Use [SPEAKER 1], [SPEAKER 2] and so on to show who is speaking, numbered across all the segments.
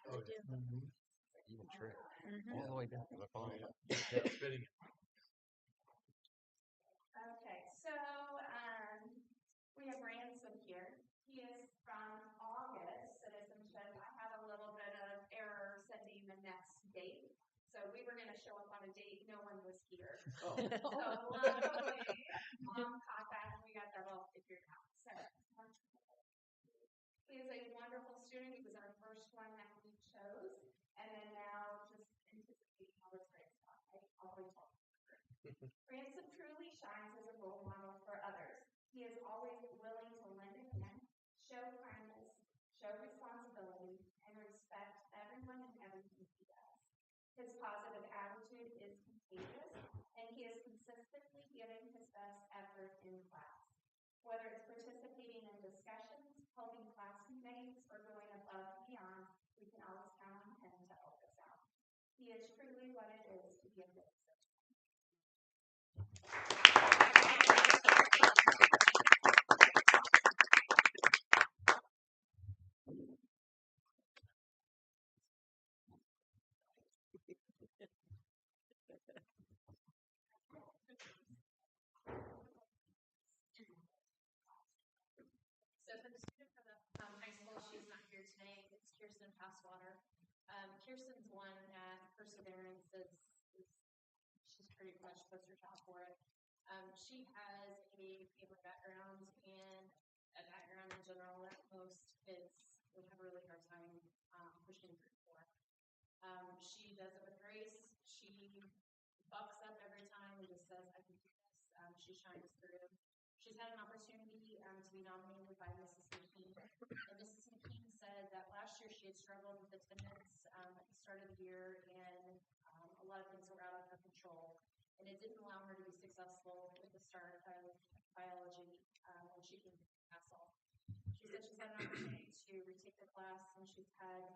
[SPEAKER 1] Oh, yeah.
[SPEAKER 2] Even trip.
[SPEAKER 3] Mm-hmm.
[SPEAKER 2] All the way down to the phone.
[SPEAKER 1] Spitting.
[SPEAKER 4] Okay, so we have Ransom here. He is from August citizenship. I had a little bit of error sending the next date. So we were going to show up on a date. No one was here.
[SPEAKER 1] Oh.
[SPEAKER 4] So luckily, Mom caught that and we got that all figured out. So he is a wonderful student. He was our first one that we chose. And then now just anticipating all this great stuff. I always told him. Ransom truly shines as a role model for others. He is always willing to lend a hand, show kindness, show responsibility, and respect everyone and everything he does. His positive attitude is contagious, and he is consistently giving his best effort in class. Whether it's participating in discussions, helping classmates, or going above and beyond, we can always count on him to help us out. He is truly what it is to be a good citizen.
[SPEAKER 5] So for the student from the high school, she's not here today. It's Kirsten Passwater. Kirsten's one at Perseverance she's pretty much poster child for it. She has a family background and a background in general that most kids would have a really hard time pushing through for. She does it with grace. She bucks up every time and just says, I can do this. She shines through. She's had an opportunity to be nominated by Mrs. McKean. And Mrs. McKean said that last year she had struggled with attendance at the start of the year, and a lot of things were out of her control. And it didn't allow her to be successful at the start of biology when she came to Castle. She said she's had an opportunity to retake the class, and she's had,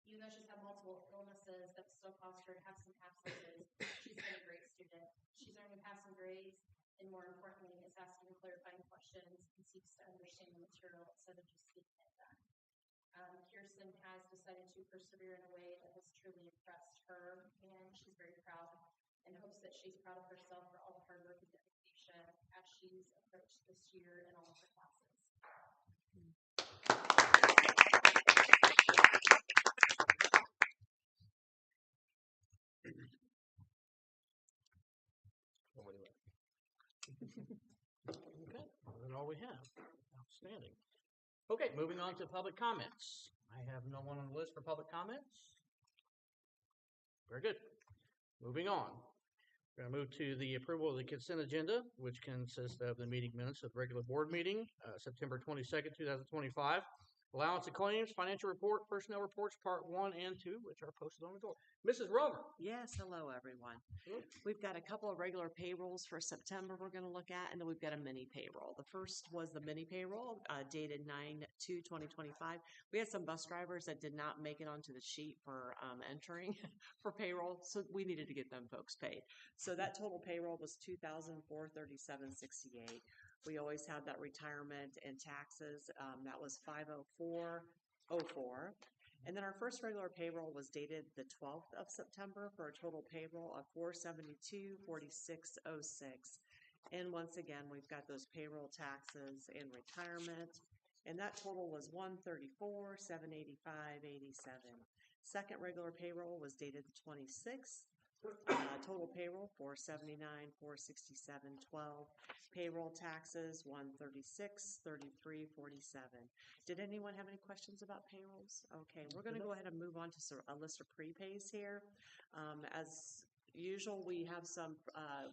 [SPEAKER 5] even though she's had multiple illnesses that still caused her to have some absences, she's been a great student. She's earning passing grades, and more importantly, is asking clarifying questions and seeks to understand the material instead of just getting it done. Kirsten has decided to persevere in a way that has truly impressed her, and she's very proud and hopes that she's proud of herself for all the hard work and dedication as she's approached this year in all of her classes.
[SPEAKER 3] Okay, that's all we have. Outstanding. Okay, moving on to public comments. I have no one on the list for public comments. Very good. Moving on. We're going to move to the approval of the consent agenda, which consists of the meeting minutes of the regular board meeting, September 22nd, 2025. Allowance of claims, financial report, personnel reports, part 1 and 2, which are posted on the door. Mrs. Romer.
[SPEAKER 6] Yes, hello, everyone.
[SPEAKER 3] Hello.
[SPEAKER 6] We've got a couple of regular payrolls for September we're going to look at, and then we've got a mini payroll. The first was the mini payroll, dated 9/2/2025. We had some bus drivers that did not make it onto the sheet for entering for payroll, so we needed to get them folks paid. So that total payroll was $2,437.68. We always have that retirement and taxes. That was $504.04. And then our first regular payroll was dated the 12th of September for a total payroll of $472.46.06. And once again, we've got those payroll taxes and retirement. And that total was $134,785.87. Second regular payroll was dated the 26th. Total payroll $479,467.12. Payroll taxes $136,33.47. Did anyone have any questions about payrolls? Okay, we're going to go ahead and move on to a list of prepays here. As usual, we have some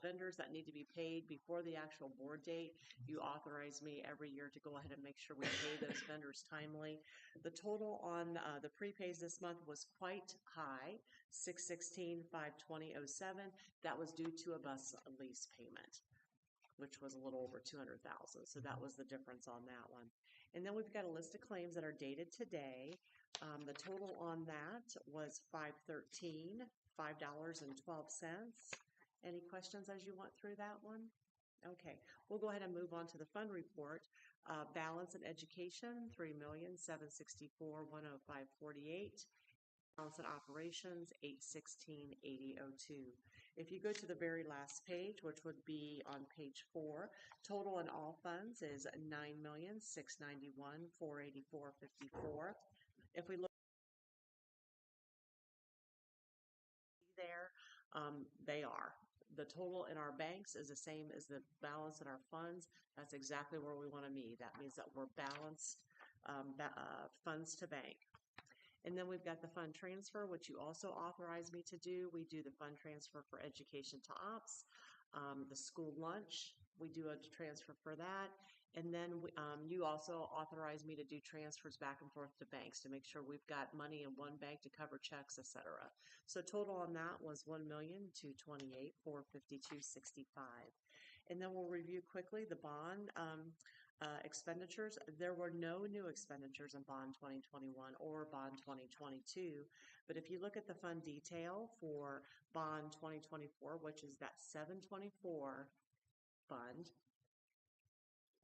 [SPEAKER 6] vendors that need to be paid before the actual board date. You authorize me every year to go ahead and make sure we pay those vendors timely. The total on the prepays this month was quite high, $616,520.07. That was due to a bus lease payment, which was a little over $200,000. So that was the difference on that one. And then we've got a list of claims that are dated today. The total on that was $513, $5.12. Any questions as you went through that one? Okay, we'll go ahead and move on to the fund report. Balance in education, 3,764,105.48. Balance in operations, 816,8002. If you go to the very last page, which would be on page 4, total in all funds is 9,691,484.54. If we look there, they are. The total in our banks is the same as the balance in our funds. That's exactly where we want to be. That means that we're balanced funds to bank. And then we've got the fund transfer, which you also authorized me to do. We do the fund transfer for education to ops, the school lunch. We do a transfer for that. And then you also authorized me to do transfers back and forth to banks to make sure we've got money in one bank to cover checks, etc. So total on that was $1,228,452.65. And then we'll review quickly the bond expenditures. There were no new expenditures in bond 2021 or bond 2022. But if you look at the fund detail for bond 2024, which is that 724 fund,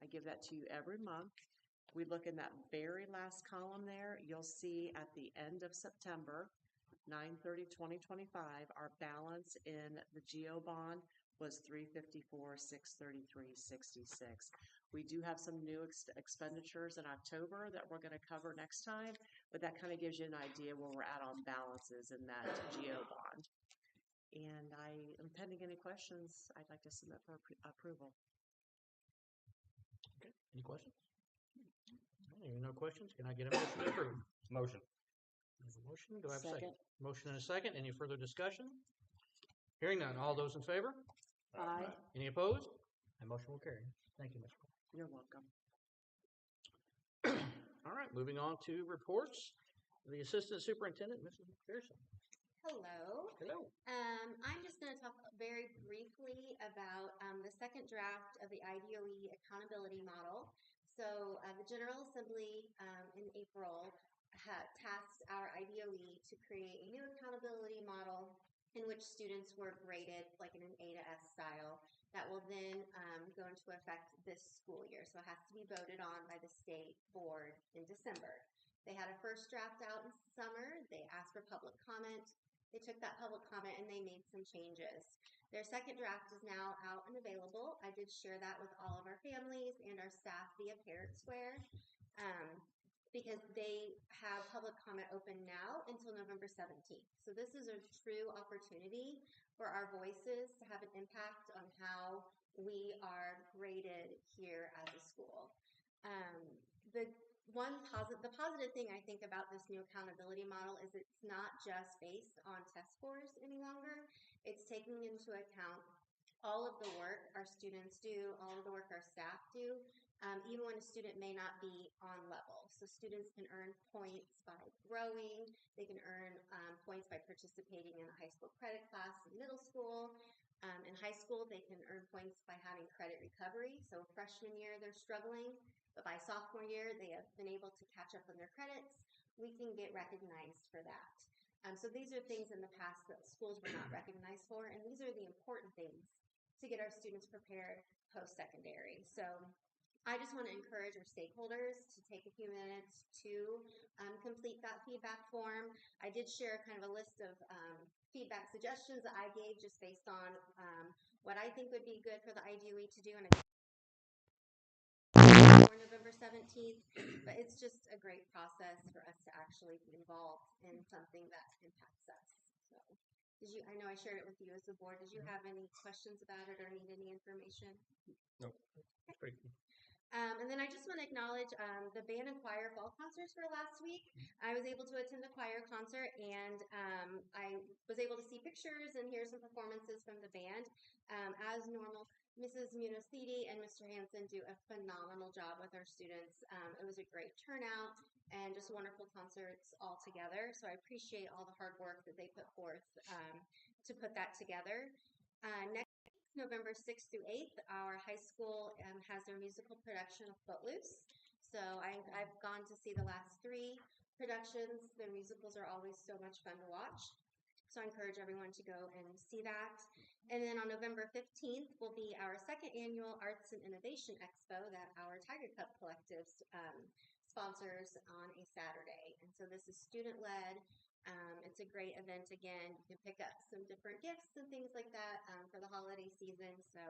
[SPEAKER 6] I give that to you every month. We look in that very last column there, you'll see at the end of September, 9/30/2025, our balance in the GO bond was $354,633.66. We do have some new expenditures in October that we're going to cover next time, but that kind of gives you an idea where we're at on balances in that GO bond. And I am pending any questions I'd like to submit for approval.
[SPEAKER 3] Okay. Any questions? No questions? Can I get a motion to approve?
[SPEAKER 2] Motion.
[SPEAKER 3] There's a motion. Do I have a second? Motion and a second. Any further discussion? Hearing none. All those in favor?
[SPEAKER 6] Aye.
[SPEAKER 3] Any opposed? That motion will carry. Thank you, Ms. Cole.
[SPEAKER 6] You're welcome.
[SPEAKER 3] All right, moving on to reports. The Assistant Superintendent, Mrs. McPherson.
[SPEAKER 5] Hello.
[SPEAKER 3] Hello.
[SPEAKER 5] I'm just going to talk very briefly about the second draft of the IDOE accountability model. So the General Assembly in April tasked our IDOE to create a new accountability model in which students were graded like in an A to S style that will then go into effect this school year. So it has to be voted on by the state board in December. They had a first draft out in summer. They asked for public comment. They took that public comment and they made some changes. Their second draft is now out and available. I did share that with all of our families and our staff via Parent Square because they have public comment open now until November 17th. So this is a true opportunity for our voices to have an impact on how we are graded here as a school. The positive thing I think about this new accountability model is it's not just based on test scores any longer. It's taking into account all of the work our students do, all of the work our staff do, even when a student may not be on level. So students can earn points by growing. They can earn points by participating in a high school credit class in middle school. In high school, they can earn points by having credit recovery. So freshman year, they're struggling, but by sophomore year, they have been able to catch up on their credits. We can get recognized for that. So these are things in the past that schools were not recognized for, and these are the important things to get our students prepared post-secondary. So I just want to encourage our stakeholders to take a few minutes to complete that feedback form. I did share kind of a list of feedback suggestions that I gave just based on what I think would be good for the IDOE to do, and for November 17th, but it's just a great process for us to actually be involved in something that impacts us. So, I know I shared it with you as the board. Did you have any questions about it or need any information?
[SPEAKER 2] Nope.
[SPEAKER 3] That's pretty cool.
[SPEAKER 5] And then I just want to acknowledge the band and choir fall concerts were last week. I was able to attend the choir concert, and I was able to see pictures and hear some performances from the band. As normal, Mrs. Munosidi and Mr. Hansen do a phenomenal job with our students. It was a great turnout and just wonderful concerts all together. So I appreciate all the hard work that they put forth to put that together. Next November 6th through 8th, our high school has their musical production of Footloose. So I've gone to see the last 3 productions. Their musicals are always so much fun to watch.
[SPEAKER 7] So I encourage everyone to go and see that. And then on November 15th will be our second annual Arts and Innovation Expo that our Tiger Cup Collective sponsors on a Saturday. And so this is student-led. It's a great event. Again, you can pick up some different gifts and things like that for the holiday season. So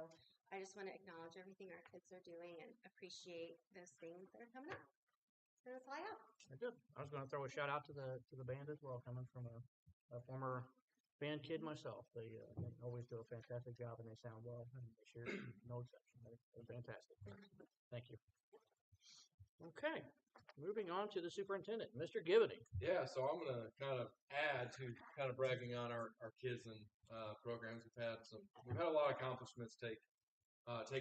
[SPEAKER 7] I just want to acknowledge everything our kids are doing and appreciate those things that are coming up. So that's all I have.
[SPEAKER 3] Good. I was going to throw a shout out to the band as well, coming from a former band kid myself. They always do a fantastic job and they sound well. And this year, no exception. They're fantastic. Thank you. Okay, moving on to the superintendent, Mr. Givney.
[SPEAKER 1] Yeah, so I'm going to kind of add to kind of bragging on our kids and programs. We've had a lot of accomplishments take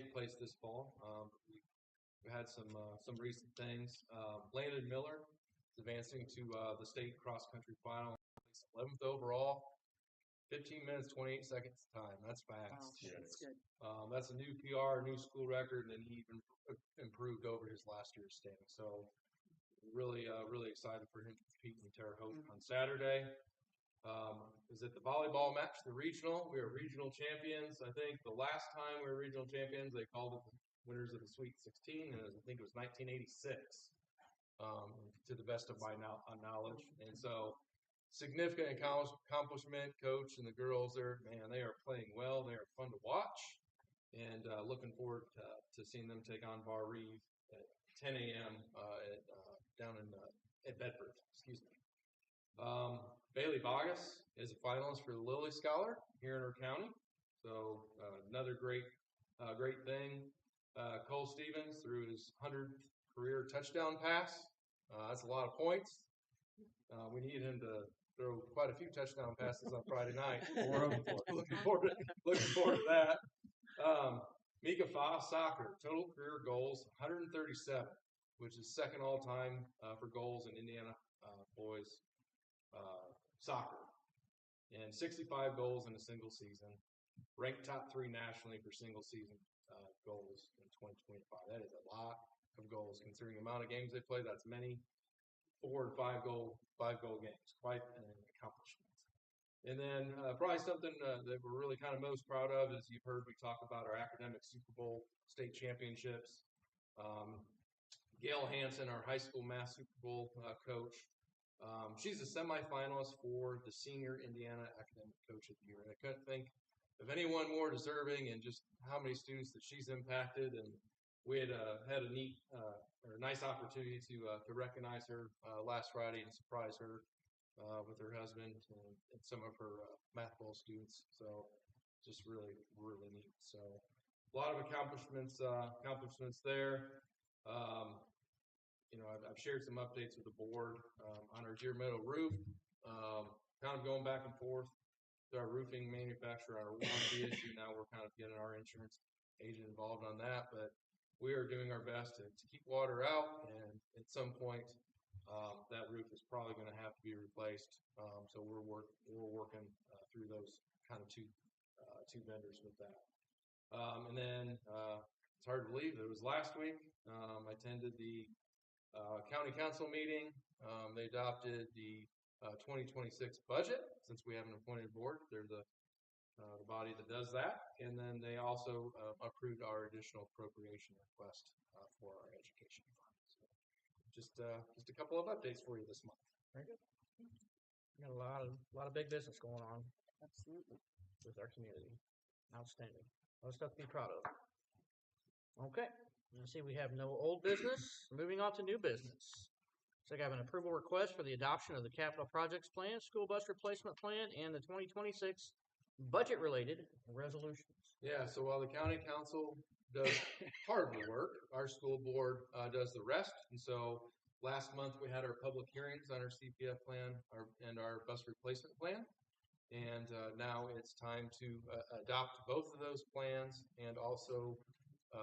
[SPEAKER 1] place this fall. We had some recent things. Landon Miller is advancing to the state cross country final, 11th overall. 15 minutes, 28 seconds time. That's fast.
[SPEAKER 6] Wow, that's good.
[SPEAKER 1] That's a new PR, new school record, and he even improved over his last year's standing. So really excited for him to compete in Terre Haute on Saturday. Is it the volleyball match, the regional? We are regional champions. I think the last time we were regional champions, they called it the winners of the Sweet 16, and I think it was 1986, to the best of my knowledge. And so significant accomplishment. Coach and the girls there, man, they are playing well. They are fun to watch, and looking forward to seeing them take on Bar Reeve at 10 a.m. Down at Bedford. Excuse me. Bailey Bogus is a finalist for the Lilly Scholar here in our county, so another great thing. Cole Stevens threw his 100th career touchdown pass. That's a lot of points. We need him to throw quite a few touchdown passes on Friday night. Looking forward to that. Mika Foss, soccer, total career goals 137, which is second all time for goals in Indiana boys soccer, and 65 goals in a single season. Ranked top 3 nationally for single season goals in 2025. That is a lot of goals considering the amount of games they play. That's many 4 and 5 goal games. Quite an accomplishment. And then probably something that we're really kind of most proud of is you've heard we talk about our academic Super Bowl state championships. Gail Hansen, our high school math Super Bowl coach, she's a semifinalist for the Senior Indiana Academic Coach of the Year. And I couldn't think of anyone more deserving, and just how many students that she's impacted. And we had a neat or nice opportunity to recognize her last Friday and surprise her with her husband and some of her math bowl students. So just really neat. So a lot of accomplishments there. I've shared some updates with the board on our Deer Meadow roof. Kind of going back and forth with our roofing manufacturer on our warranty issue. Now we're kind of getting our insurance agent involved on that, but we are doing our best to keep water out, and at some point that roof is probably going to have to be replaced. So we're working through those kind of two vendors with that. And then it's hard to believe it was last week. I attended the county council meeting. They adopted the 2026 budget. Since we have an appointed board, they're the body that does that. And then they also approved our additional appropriation request for our education fund. So just a couple of updates for you this month.
[SPEAKER 3] Very good. Got a lot of big business going on.
[SPEAKER 6] Absolutely.
[SPEAKER 3] With our community. Outstanding. A lot of stuff to be proud of. Okay. You see we have no old business. Moving on to new business. So I have an approval request for the adoption of the capital projects plan, school bus replacement plan, and the 2026 budget-related resolutions.
[SPEAKER 1] Yeah, so while the county council does part of the work, our school board does the rest. And so last month we had our public hearings on our CPF plan and our bus replacement plan. And now it's time to adopt both of those plans and also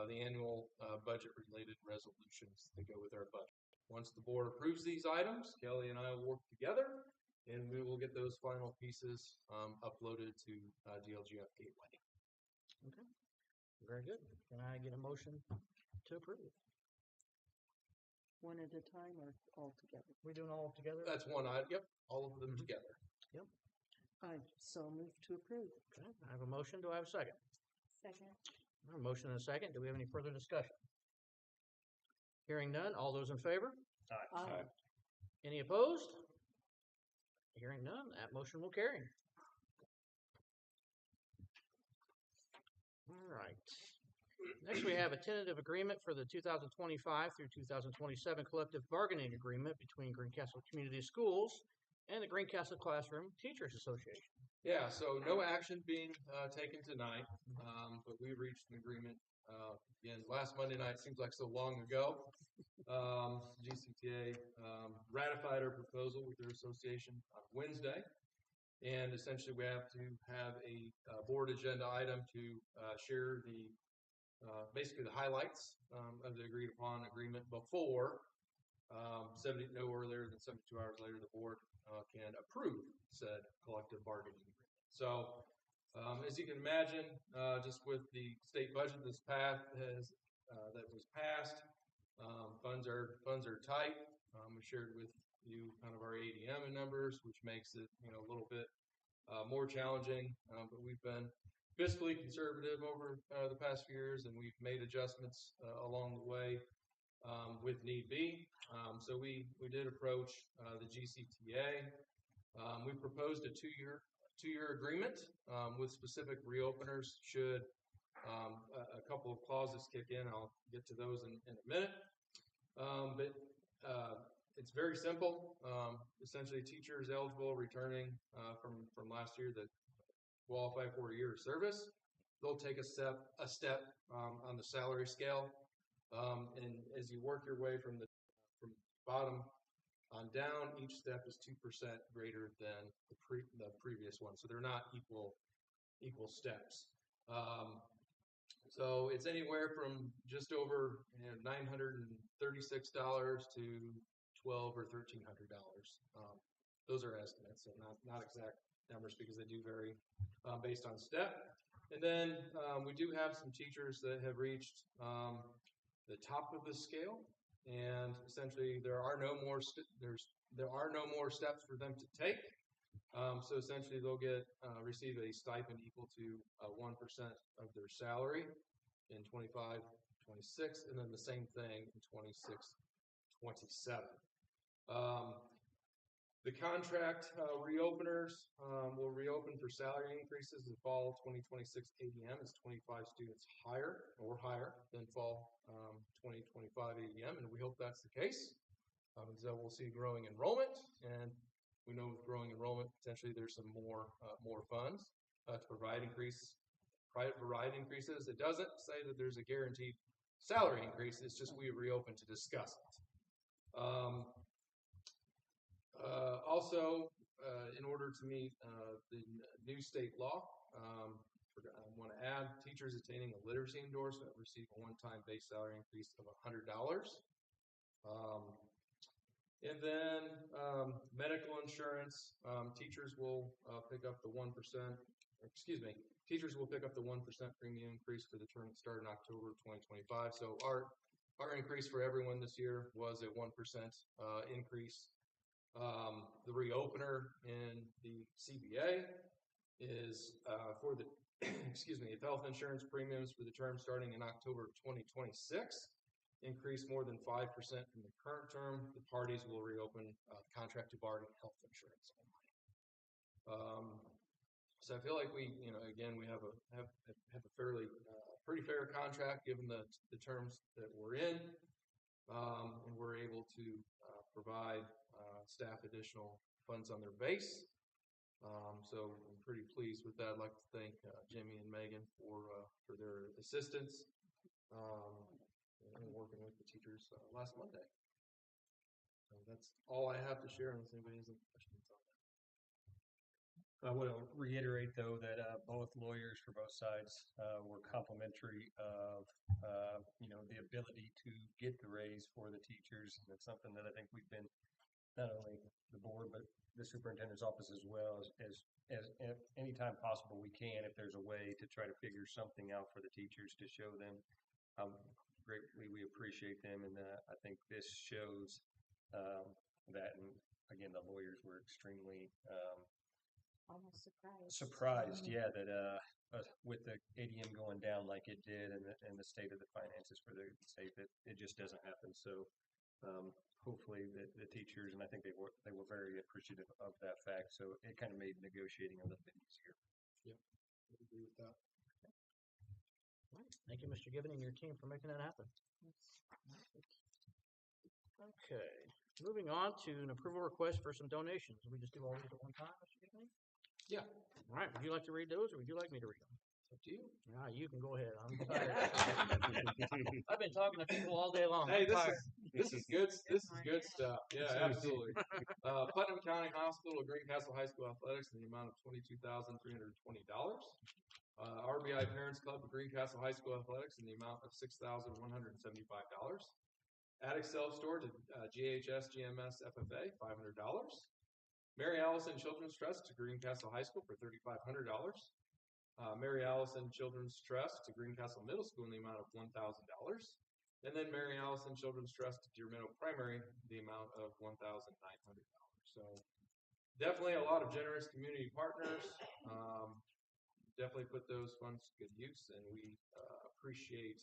[SPEAKER 1] the annual budget-related resolutions that go with our budget. Once the board approves these items, Kelly and I will work together, and we will get those final pieces uploaded to DLGF Gateway.
[SPEAKER 3] Okay. Very good. Can I get a motion to approve?
[SPEAKER 6] One at a time or all together?
[SPEAKER 3] We doing all together?
[SPEAKER 1] That's one item. Yep, all of them together.
[SPEAKER 3] Yep.
[SPEAKER 6] I so move to approve.
[SPEAKER 3] Okay, I have a motion. Do I have a second?
[SPEAKER 7] Second.
[SPEAKER 3] A motion and a second. Do we have any further discussion? Hearing none. All those in favor?
[SPEAKER 6] Aye.
[SPEAKER 3] Any opposed? Hearing none. That motion will carry. All right. Next, we have a tentative agreement for the 2025 through 2027 collective bargaining agreement between Greencastle Community Schools and the Greencastle Classroom Teachers Association.
[SPEAKER 1] Yeah, so no action being taken tonight, but we reached an agreement again last Monday night. Seems like so long ago. GCTA ratified our proposal with their association on Wednesday, and essentially we have to have a board agenda item to share the basically the highlights of the agreed upon agreement before no earlier than 72 hours later the board can approve said collective bargaining agreement. So as you can imagine, just with the state budget that was passed, funds are tight. We shared with you kind of our ADM numbers, which makes it a little bit more challenging. But we've been fiscally conservative over the past few years, and we've made adjustments along the way with need be. So we did approach the GCTA. We proposed a two-year agreement with specific reopeners should a couple of clauses kick in. I'll get to those in a minute. But it's very simple. Essentially, teachers eligible returning from last year that qualify for a year of service, they'll take a step on the salary scale. And as you work your way from bottom on down, each step is 2% greater than the previous one. So they're not equal steps. So it's anywhere from just over $936 to $1,200 or $1,300. Those are estimates, so not exact numbers because they do vary based on step. And then we do have some teachers that have reached the top of the scale, and essentially there are no more steps for them to take. So essentially they'll receive a stipend equal to 1% of their salary in 25, 26, and then the same thing in 26, 27. The contract reopeners will reopen for salary increases in fall 2026 ADM is 25 students higher than fall 2025 ADM, and we hope that's the case. So we'll see growing enrollment, and we know with growing enrollment, potentially there's some more funds to provide increases. It doesn't say that there's a guaranteed salary increase. It's just we reopen to discuss it. Also, in order to meet the new state law, I want to add teachers attaining a literacy endorsement receive a one-time base salary increase of $100. And then medical insurance, teachers will pick up the 1%. Teachers will pick up the 1% premium increase for the term that started in October of 2025. So our increase for everyone this year was a 1% increase. The reopener in the CBA is for the if health insurance premiums for the term starting in October of 2026 increase more than 5% from the current term, the parties will reopen contract to bargain health insurance. So I feel like we have a fairly pretty fair contract given the terms that we're in, and we're able to provide staff additional funds on their base. So I'm pretty pleased with that. I'd like to thank Jimmy and Megan for their assistance and working with the teachers last Monday. So that's all I have to share unless anybody has any questions on that.
[SPEAKER 8] I want to reiterate, though, that both lawyers for both sides were complimentary of, the ability to get the raise for the teachers. And it's something that I think we've been, not only the board, but the superintendent's office as well, as any time possible we can, if there's a way to try to figure something out for the teachers to show them how greatly we appreciate them. And I think this shows that. And again, the lawyers were extremely
[SPEAKER 7] Almost surprised.
[SPEAKER 8] surprised, yeah, that with the ADM going down like it did, and the state of the finances for the state, that it just doesn't happen. So hopefully the teachers, and I think they were very appreciative of that fact. So it kind of made negotiating a little bit easier.
[SPEAKER 1] I agree with that.
[SPEAKER 3] Thank you, Mr. Gibbon, and your team for making that happen. Okay, moving on to an approval request for some donations. We just do all these at one time, Mr. Gibbon?
[SPEAKER 1] Yeah.
[SPEAKER 3] All right, would you like to read those, or would you like me to read them?
[SPEAKER 1] Up to you.
[SPEAKER 3] Ah, you can go ahead. I'm tired. I've been talking to people all day long.
[SPEAKER 1] Hey,
[SPEAKER 3] I'm tired.
[SPEAKER 1] this is good. This is good stuff. Yeah, absolutely. Putnam County Hospital, Greencastle High School Athletics in the amount of $22,320. RBI Parents Club of Greencastle High School Athletics in the amount of $6,175. Attic Self Storage at GHS GMS FFA $500. Mary Allison Children's Trust to Greencastle High School for $3,500. Mary Allison Children's Trust to Greencastle Middle School in the amount of $1,000. And then Mary Allison Children's Trust to Deer Meadow Primary, the amount of $1,900. So definitely a lot of generous community partners. Definitely put those funds to good use, and we appreciate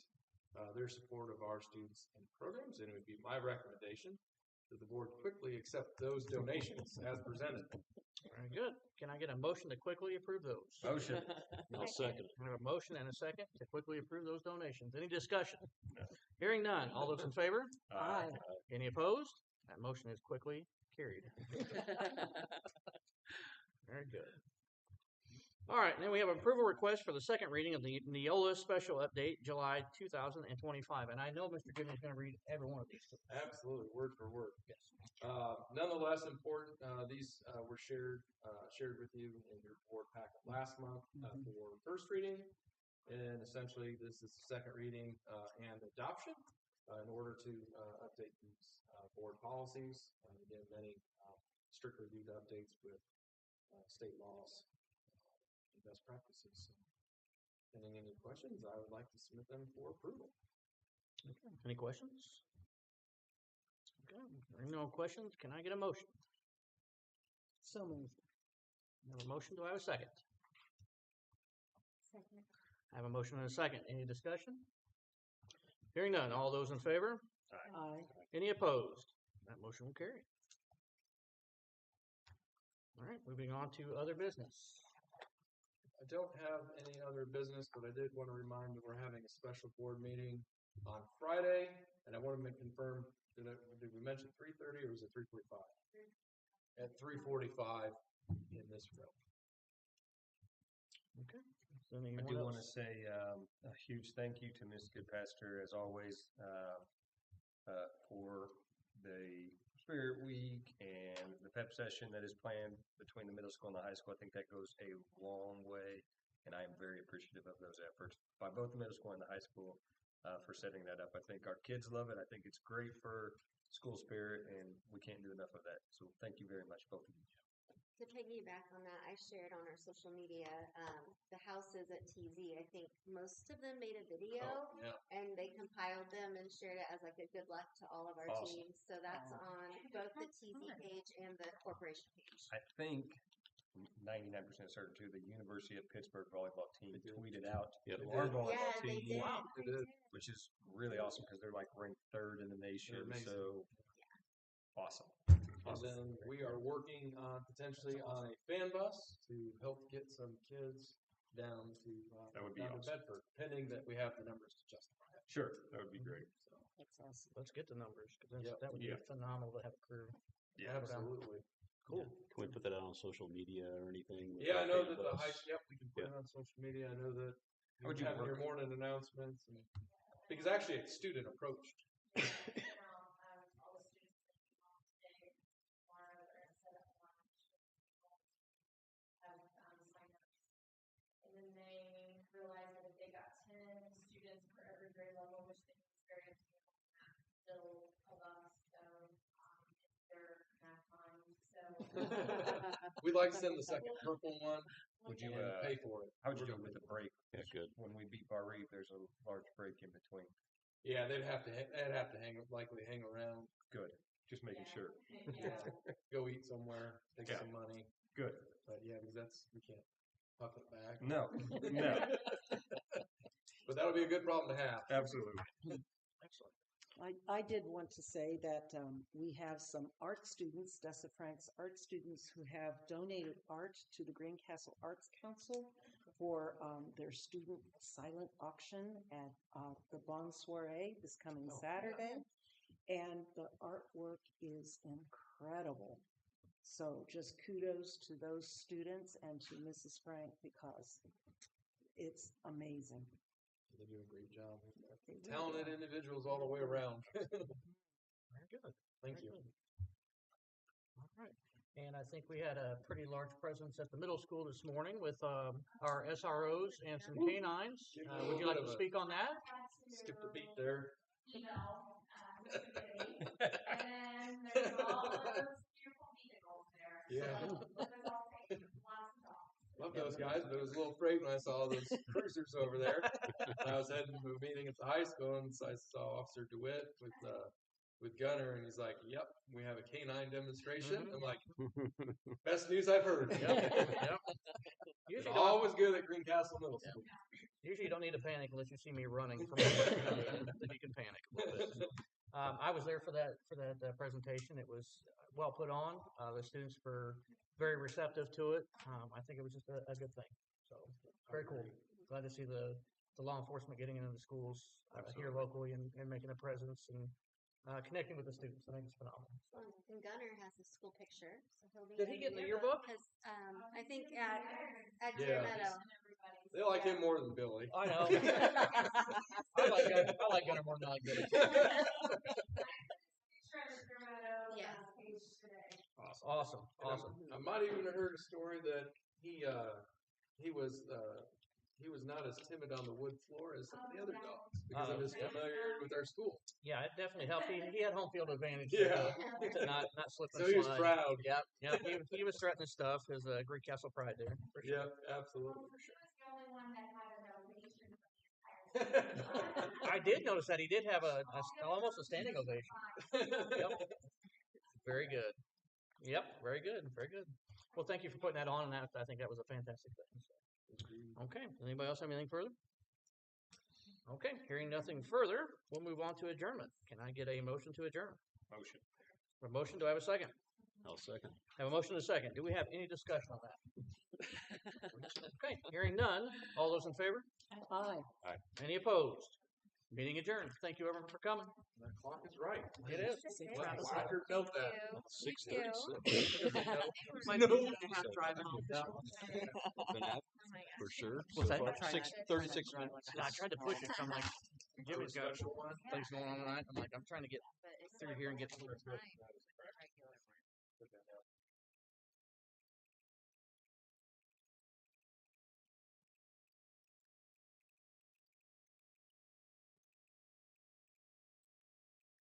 [SPEAKER 1] their support of our students and programs. And it would be my recommendation that the board quickly accept those donations as presented.
[SPEAKER 3] Very good. Can I get a motion to quickly approve those?
[SPEAKER 8] Motion.
[SPEAKER 3] I'll second it. I have a motion and a second to quickly approve those donations. Any discussion? Hearing none. All those in favor?
[SPEAKER 6] Aye.
[SPEAKER 3] Any opposed? That motion is quickly carried. Very good. All right, then we have approval request for the second reading of the Neola Special Update, July 2025. And I know Mr. Gibbon is going to read every one of these.
[SPEAKER 1] Absolutely, word for word.
[SPEAKER 3] Yes.
[SPEAKER 1] Nonetheless, important. These were shared with you in your board packet last month for first reading, and essentially this is the second reading and adoption in order to update these board policies. Again, many strictly due to updates with state laws and best practices. So, pending any questions, I would like to submit them for approval.
[SPEAKER 3] Okay. Any questions? Okay. There are no questions. Can I get a motion?
[SPEAKER 6] So moved.
[SPEAKER 3] I have a motion. Do I have a second?
[SPEAKER 7] Second.
[SPEAKER 3] I have a motion and a second. Any discussion? Hearing none. All those in favor?
[SPEAKER 6] Aye.
[SPEAKER 3] Any opposed? That motion will carry. All right, moving on to other business.
[SPEAKER 1] I don't have any other business, but I did want to remind that we're having a special board meeting on Friday, and I wanted to confirm, did we mention 3:30 or was it 3:45? At 3:45 in this room.
[SPEAKER 3] Okay.
[SPEAKER 8] I do want to say a huge thank you to Ms. Goodpaster, as always, for the Spirit Week and the PEP session that is planned between the middle school and the high school. I think that goes a long way, and I am very appreciative of those efforts by both the middle school and the high school for setting that up. I think our kids love it. I think it's great for school spirit, and we can't do enough of that. So thank you very much, both of you.
[SPEAKER 7] To piggyback on that, I shared on our social media, the houses at TZ. I think most of them made a video
[SPEAKER 1] Yeah.
[SPEAKER 7] and they compiled them and shared it as like a good luck to all of our
[SPEAKER 8] Awesome.
[SPEAKER 7] teams. So that's on both the TZ page and the corporation page.
[SPEAKER 8] I think 99% certain too, the University of Pittsburgh volleyball team tweeted out to our volleyball
[SPEAKER 7] Yeah, they
[SPEAKER 8] team,
[SPEAKER 7] did.
[SPEAKER 1] Wow,
[SPEAKER 7] They
[SPEAKER 1] they did.
[SPEAKER 7] did.
[SPEAKER 8] which is really awesome because they're like ranked third in the nation.
[SPEAKER 1] amazing.
[SPEAKER 8] So awesome.
[SPEAKER 1] And then we are working on potentially on a fan bus to help get some kids down to
[SPEAKER 8] That would be
[SPEAKER 1] down to
[SPEAKER 8] awesome.
[SPEAKER 1] Bedford, pending that we have the numbers to justify it.
[SPEAKER 8] Sure, that would be great.
[SPEAKER 1] So,
[SPEAKER 6] That's awesome.
[SPEAKER 3] Let's get the numbers because
[SPEAKER 1] Yep.
[SPEAKER 3] that would be
[SPEAKER 8] Yeah.
[SPEAKER 3] phenomenal to have a crew.
[SPEAKER 8] Yeah,
[SPEAKER 1] absolutely.
[SPEAKER 3] Cool.
[SPEAKER 9] Can we put that out on social media or anything? with
[SPEAKER 1] Yeah, I
[SPEAKER 9] the
[SPEAKER 1] know
[SPEAKER 9] fan
[SPEAKER 1] that the
[SPEAKER 9] bus?
[SPEAKER 1] high. Yep, we can put it on social media. I know that
[SPEAKER 8] How would
[SPEAKER 1] you
[SPEAKER 8] you
[SPEAKER 1] have your
[SPEAKER 8] work?
[SPEAKER 1] morning announcements, and because actually it's student approached.
[SPEAKER 5] Now, all the students that came on today, tomorrow, they're gonna set up lunch. Have, signups. And then they realized that if they got 10 students per every grade level, which they think is very attainable, they'll allow us to go, into their nap time, so.
[SPEAKER 1] We'd like to send the second purple one.
[SPEAKER 8] Would you
[SPEAKER 1] and pay for it?
[SPEAKER 8] how would you do it with a break?
[SPEAKER 9] Yeah, good.
[SPEAKER 8] When we beat Bar Reeve, there's a large break in between.
[SPEAKER 1] Yeah, they'd have to hang likely hang around.
[SPEAKER 8] Good. Just making
[SPEAKER 4] Yeah.
[SPEAKER 8] sure.
[SPEAKER 4] Yeah.
[SPEAKER 1] Go eat somewhere, take
[SPEAKER 8] Yeah.
[SPEAKER 1] some money.
[SPEAKER 8] Good.
[SPEAKER 1] But yeah, because we can't puff it back.
[SPEAKER 8] No, no,
[SPEAKER 1] But that would be a good problem to have.
[SPEAKER 8] absolutely.
[SPEAKER 3] Excellent.
[SPEAKER 10] I did want to say that we have some art students, Dessa Frank's art students, who have donated art to the Greencastle Arts Council for their student silent auction at the Bon Soiree this coming Saturday. And the artwork is incredible. So just kudos to those students and to Mrs. Frank because it's amazing.
[SPEAKER 1] They do a great job.
[SPEAKER 10] They really
[SPEAKER 1] Talented
[SPEAKER 10] are.
[SPEAKER 1] individuals all the way around.
[SPEAKER 3] Very good.
[SPEAKER 1] Thank
[SPEAKER 3] Very
[SPEAKER 1] you.
[SPEAKER 3] good. All right. And I think we had a pretty large presence at the middle school this morning with our SROs and some canines.
[SPEAKER 1] Give me a
[SPEAKER 3] Would you
[SPEAKER 1] little
[SPEAKER 3] like
[SPEAKER 1] bit
[SPEAKER 3] to
[SPEAKER 1] of a-
[SPEAKER 3] speak on that?
[SPEAKER 1] Skip the beat there.
[SPEAKER 4] Email, Mr. Giddy, and then there's all of those beautiful vehicles there.
[SPEAKER 1] Yeah.
[SPEAKER 4] So, let's all take lots of dogs.
[SPEAKER 1] Love those guys, but I was a little afraid when I saw those cruisers over there. I was heading to a meeting at the high school, and so I saw Officer DeWitt with Gunner, and he's like, "Yep, we have a canine demonstration."
[SPEAKER 3] Mhm.
[SPEAKER 1] I'm like, "Best news I've heard."
[SPEAKER 3] Yep.
[SPEAKER 1] It's
[SPEAKER 3] Usually,
[SPEAKER 1] always good at Greencastle Middle School.
[SPEAKER 3] usually you don't need to panic unless you see me running from then you can panic a little bit. I was there for that presentation. It was well put on. The students were very receptive to it. I think it was just a good thing. So very cool. Glad to see the law enforcement getting into the schools here locally and making a presence and connecting with the students. I think it's phenomenal.
[SPEAKER 7] And Gunner has a school picture, so he'll be.
[SPEAKER 3] Did he get in the yearbook?
[SPEAKER 7] Because I think at
[SPEAKER 1] Yeah.
[SPEAKER 7] Deer Meadow.
[SPEAKER 1] They like him more than Billy.
[SPEAKER 3] I know. I like Gunner more than I like Billy.
[SPEAKER 7] Yeah.
[SPEAKER 3] Awesome.
[SPEAKER 1] I might even have heard a story that he was not as timid on the wood floor as some of the other dogs because of his
[SPEAKER 3] Yeah.
[SPEAKER 1] familiarity with our school.
[SPEAKER 3] Yeah, it definitely helped. He had home field advantage.
[SPEAKER 1] Yeah.
[SPEAKER 3] To not slip and
[SPEAKER 1] So he was
[SPEAKER 3] slide.
[SPEAKER 1] proud.
[SPEAKER 3] Yep. He was threatening stuff. His Greek Castle pride there. For sure.
[SPEAKER 1] Yep, absolutely.
[SPEAKER 4] He was the only one that had an ovation for the entire school.
[SPEAKER 3] I did notice that he did have almost a standing ovation. Yep. Very good. Yep. Very good. Very good. Well, thank you for putting that on, and I think that was a fantastic thing. So. Okay. Anybody else have anything further? Okay. Hearing nothing further, we'll move on to adjournment. Can I get a motion to adjourn?
[SPEAKER 8] Motion.
[SPEAKER 3] A motion. Do I have a second?
[SPEAKER 9] I'll second.
[SPEAKER 3] Have a motion and a second. Do we have any discussion on that? Okay. Hearing none. All those in favor?
[SPEAKER 10] Aye.
[SPEAKER 3] Any opposed? Meeting adjourned. Thank you everyone for coming.
[SPEAKER 1] That clock is right.
[SPEAKER 3] It is.
[SPEAKER 1] I heard note that.
[SPEAKER 9] 6:36.
[SPEAKER 6] Might be a minute and a half drive home.
[SPEAKER 9] Been out for sure.
[SPEAKER 3] What's
[SPEAKER 9] So
[SPEAKER 3] that?
[SPEAKER 9] far,
[SPEAKER 6] Try not to-
[SPEAKER 9] 36
[SPEAKER 6] try not to
[SPEAKER 9] minutes.
[SPEAKER 3] I tried to push it. So I'm like, Jimmy's got things going on tonight. I'm like, I'm trying to get through here and get to